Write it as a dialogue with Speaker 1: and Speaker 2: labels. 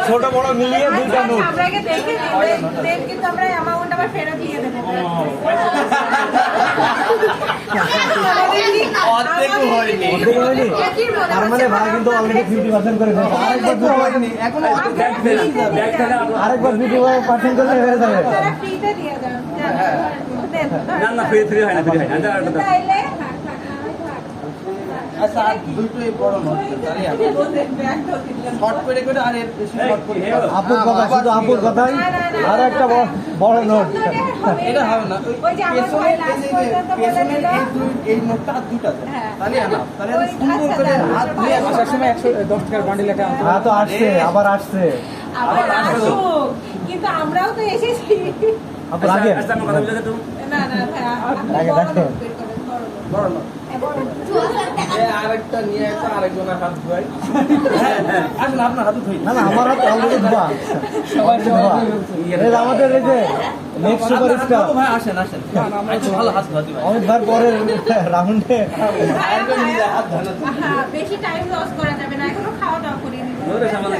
Speaker 1: ছোট বড় মিলিয়ে দুইটা নোট।
Speaker 2: আপনাকে দেখে দেন কিন্তু আমরা অ্যামাউন্ট আবার ফেরত দিয়ে দেব।
Speaker 1: অর্ধেকও হয়নি। তার মানে ভাড়া কিন্তু অলরেডি 50% করে ফেলেছে। আরেকবার হয়নি, এখনো আরেকবার 50% করলে হয়ে যাবে।
Speaker 2: আপনারা ফ্রিতে দিয়ে দেন।
Speaker 3: না না ফ্রি হয় না, ফ্রি হয় না।
Speaker 2: তাইলে
Speaker 1: আচ্ছা আর দুটোই বড় নোট শর্ট করে করে আর এর বেশি শর্ট করে আপুর কথা, শুধু আপুর কথাই আর একটা বড় নোট। এটা হবে না,
Speaker 2: ওই যে আমার ভাই লাস্ট পর্যন্ত বলে দিল
Speaker 1: এই নোটটা আর দুটো আছে তাহলে না, তাহলে
Speaker 2: ওই
Speaker 1: সুন্দর করে হাত দিয়ে
Speaker 4: আসার সময় 110 টাকার বান্ডিল একটা আনতে।
Speaker 1: হ্যাঁ তো আসছে, আবার আসছে।
Speaker 2: আবার আসুক, কিন্তু আমরাও তো এসেছি।
Speaker 1: আপু লাগে
Speaker 3: আচ্ছা আমার কথা বলে তো
Speaker 2: না না ভাই আপনি
Speaker 1: লাগে,
Speaker 2: বড়
Speaker 1: দেখো।
Speaker 2: নোট বের করেন,
Speaker 1: বড় নোট
Speaker 2: বড় নোট।
Speaker 1: আরেকটা নিয়ে একটা আরেকজনের হাত ধোয়াই। আসলে আপনার হাতে ধুই না, না আমার হাত অলরেডি ধোয়া, সবাই ধোয়া। এই যে আমাদের এই যে নেক্সট সুপারস্টার
Speaker 4: ভাই আসেন আসেন।
Speaker 1: আচ্ছা ভালো হাত ধোয়াতে ভাই অনেক বার পরে রাউন্ডে
Speaker 2: হ্যাঁ, বেশি টাইম লস করা যাবে না, এখনো খাওয়া দাওয়া করিনি।
Speaker 3: সামনে